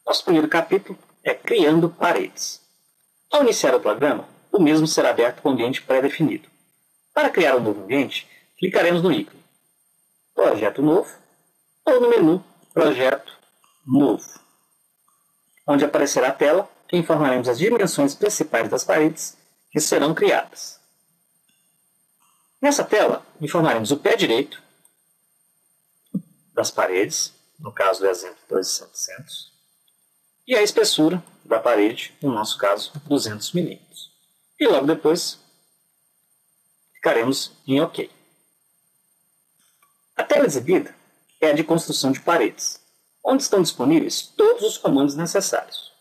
Nosso primeiro capítulo é Criando Paredes. Ao iniciar o programa, o mesmo será aberto com ambiente pré-definido. Para criar um novo ambiente, clicaremos no ícone Projeto Novo ou no menu Projeto Novo, onde aparecerá a tela que informaremos as dimensões principais das paredes que serão criadas. Nessa tela, informaremos o pé direito das paredes, no caso do exemplo 2,700, e a espessura da parede, no nosso caso 200 mm. E logo depois, clicaremos em OK. A tela exibida é a de construção de paredes, onde estão disponíveis todos os comandos necessários.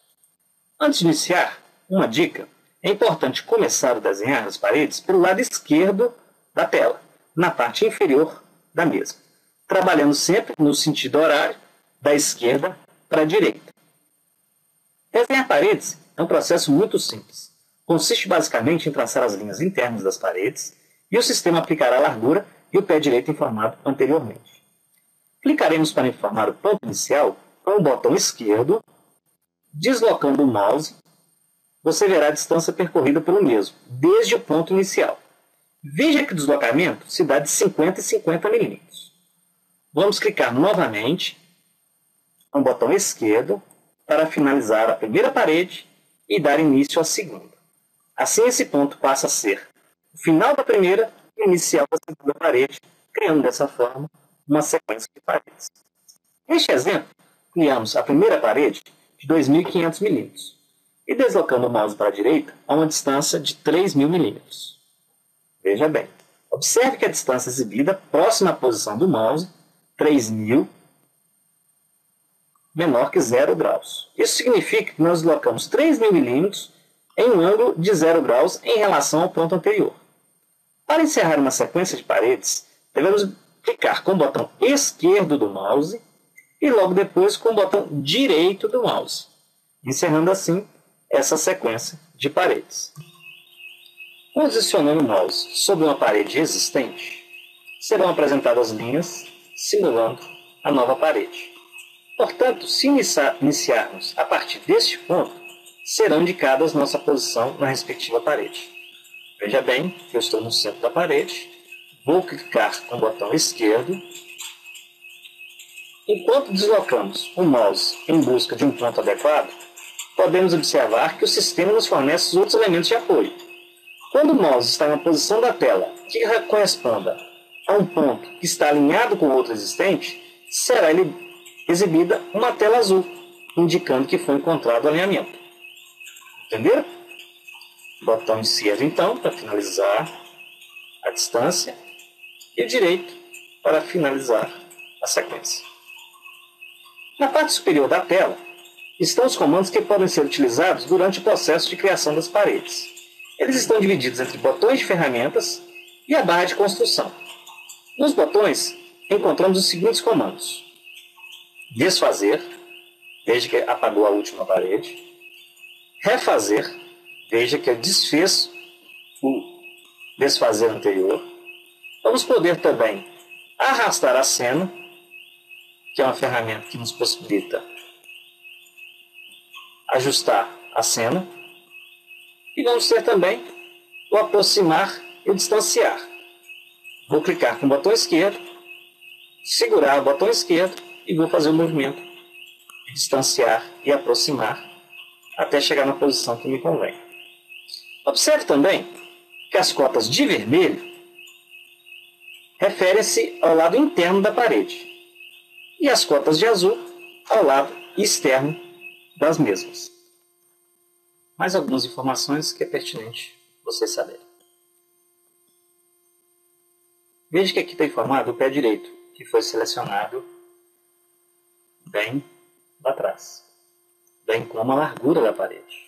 Antes de iniciar, uma dica: é importante começar a desenhar as paredes pelo lado esquerdo da tela, na parte inferior da mesma, trabalhando sempre no sentido horário da esquerda para a direita. Desenhar paredes é um processo muito simples. Consiste basicamente em traçar as linhas internas das paredes e o sistema aplicará a largura e o pé direito informado anteriormente. Clicaremos para informar o ponto inicial com o botão esquerdo. Deslocando o mouse, você verá a distância percorrida pelo mesmo, desde o ponto inicial. Veja que o deslocamento se dá de 50 e 50 mm. Vamos clicar novamente com o botão esquerdo para finalizar a primeira parede e dar início à segunda. Assim, esse ponto passa a ser o final da primeira e o inicial da segunda parede, criando dessa forma uma sequência de paredes. Neste exemplo, criamos a primeira parede de 2.500 mm e deslocando o mouse para a direita a uma distância de 3.000 mm. Veja bem, observe que a distância exibida próxima à posição do mouse, 3.000, menor que 0 graus. Isso significa que nós deslocamos 3.000 mm em um ângulo de 0 graus em relação ao ponto anterior. Para encerrar uma sequência de paredes, devemos clicar com o botão esquerdo do mouse e logo depois com o botão direito do mouse, encerrando assim essa sequência de paredes. Posicionando o mouse sobre uma parede existente, serão apresentadas linhas simulando a nova parede. Portanto, se iniciarmos a partir deste ponto, será indicada nossa posição na respectiva parede. Veja bem que eu estou no centro da parede, vou clicar com o botão esquerdo. Enquanto deslocamos o mouse em busca de um ponto adequado, podemos observar que o sistema nos fornece os outros elementos de apoio. Quando o mouse está na posição da tela que corresponda a um ponto que está alinhado com o outro existente, será exibida uma tela azul, indicando que foi encontrado o alinhamento. Entenderam? Botão esquerdo, então, para finalizar a distância, e o direito para finalizar a sequência. Na parte superior da tela estão os comandos que podem ser utilizados durante o processo de criação das paredes. Eles estão divididos entre botões de ferramentas e a barra de construção. Nos botões encontramos os seguintes comandos: desfazer, veja que apagou a última parede; refazer, veja que eu desfez o desfazer anterior. Vamos poder também arrastar a cena, que é uma ferramenta que nos possibilita ajustar a cena. E vamos ter também o aproximar e o distanciar. Vou clicar com o botão esquerdo, segurar o botão esquerdo e vou fazer o movimento de distanciar e aproximar até chegar na posição que me convém. Observe também que as cotas de vermelho referem-se ao lado interno da parede e as cotas de azul ao lado externo das mesmas. Mais algumas informações que é pertinente vocês saberem. Veja que aqui está informado o pé direito, que foi selecionado bem lá atrás, bem como a largura da parede.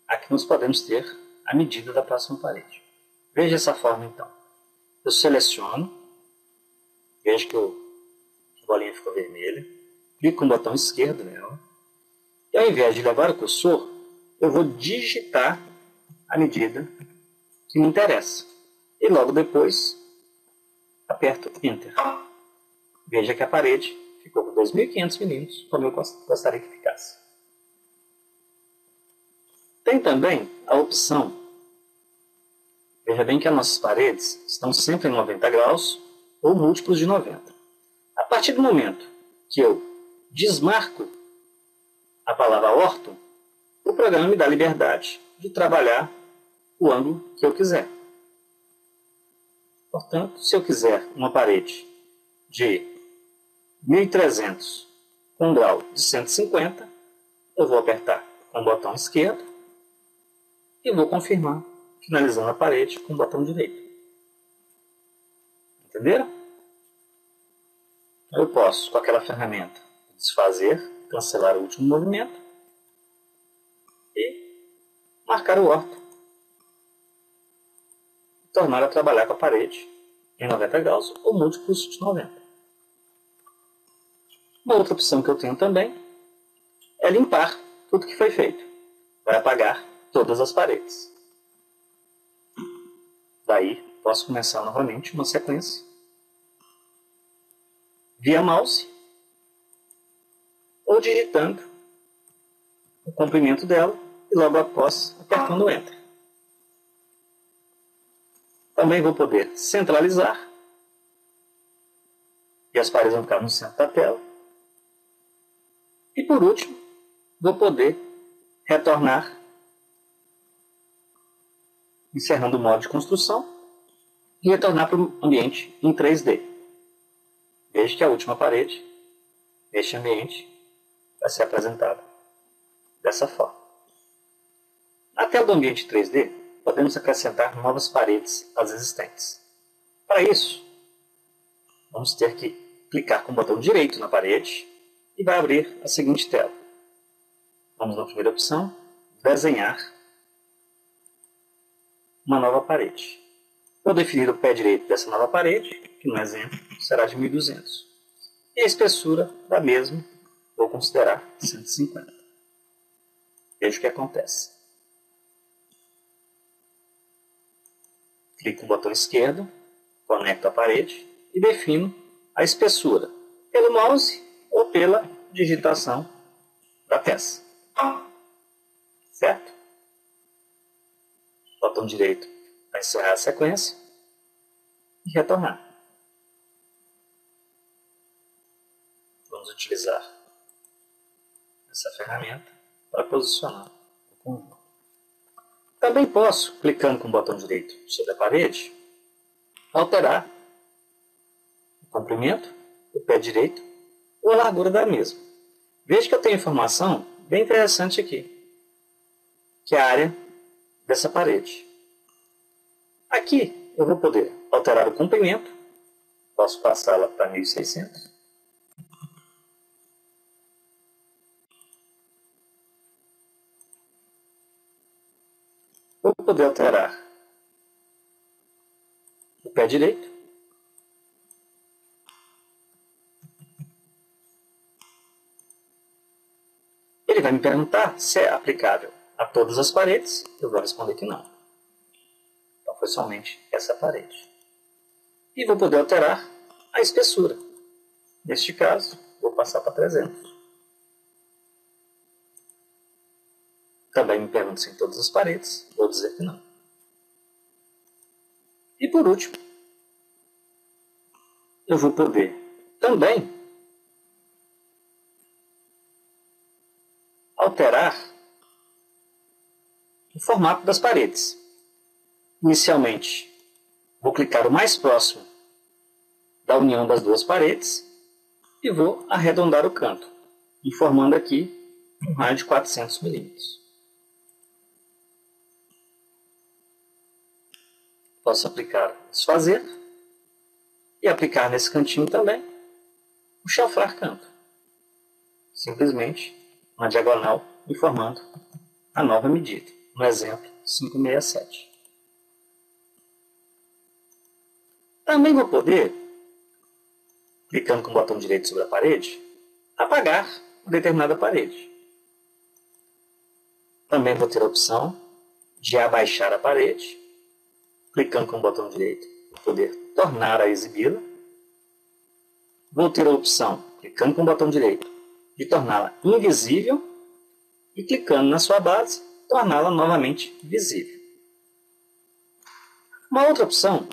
Aqui nós podemos ter a medida da próxima parede. Veja essa forma então. Eu seleciono, veja que a bolinha ficou vermelha, clico com o botão esquerdo nela, e ao invés de levar o cursor, eu vou digitar a medida que me interessa. E logo depois, aperto Enter. Veja que a parede ficou com 2.500 milímetros, como eu gostaria que ficasse. Tem também a opção, veja bem que as nossas paredes estão sempre em 90 graus ou múltiplos de 90. A partir do momento que eu desmarco a palavra orto, o programa me dá liberdade de trabalhar o ângulo que eu quiser. Portanto, se eu quiser uma parede de 1.300 com um grau de 150, eu vou apertar com o botão esquerdo e vou confirmar, finalizando a parede com o botão direito. Entenderam? Eu posso, com aquela ferramenta, desfazer, cancelar o último movimento e marcar o orto. Tornar a trabalhar com a parede em 90 graus ou múltiplos de 90. Uma outra opção que eu tenho também é limpar tudo que foi feito. Vai apagar todas as paredes. Daí, posso começar novamente uma sequência via mouse ou digitando o comprimento dela e logo após apertando o Enter. Também vou poder centralizar e as paredes vão ficar no centro da tela. E por último, vou poder retornar, encerrando o modo de construção, e retornar para o ambiente em 3D. Veja que a última parede, este ambiente, vai ser apresentada dessa forma. Na tela do ambiente 3D, podemos acrescentar novas paredes às existentes. Para isso, vamos ter que clicar com o botão direito na parede e vai abrir a seguinte tela. Vamos na primeira opção, desenhar uma nova parede. Vou definir o pé direito dessa nova parede, que no exemplo será de 1.200. E a espessura da mesma vou considerar 150. Veja o que acontece. Clico no botão esquerdo, conecto a parede e defino a espessura pelo mouse ou pela digitação da peça. Certo? Botão direito para encerrar a sequência e retornar. Vamos utilizar essa ferramenta para posicionar o conjunto. Também posso, clicando com o botão direito sobre a parede, alterar o comprimento, o pé direito ou a largura da mesma. Veja que eu tenho informação bem interessante aqui, que é a área dessa parede. Aqui eu vou poder alterar o comprimento, posso passá-la para 1.600. Vou poder alterar o pé direito. Ele vai me perguntar se é aplicável a todas as paredes. Eu vou responder que não. Então foi somente essa parede. E vou poder alterar a espessura. Neste caso, vou passar para 300. Também me pergunta se em todas as paredes. Vou dizer que não. E por último, eu vou poder também alterar o formato das paredes. Inicialmente, vou clicar o mais próximo da união das duas paredes e vou arredondar o canto, informando aqui um raio de 400 milímetros. Posso aplicar desfazer e aplicar nesse cantinho também o chanfrar canto. Simplesmente uma diagonal informando a nova medida. No exemplo 567. Também vou poder, clicando com o botão direito sobre a parede, apagar uma determinada parede. Também vou ter a opção de abaixar a parede, clicando com o botão direito, vou poder tornar a exibi-la. Vou ter a opção clicando com o botão direito, de torná-la invisível e clicando na sua base, torná-la novamente visível. Uma outra opção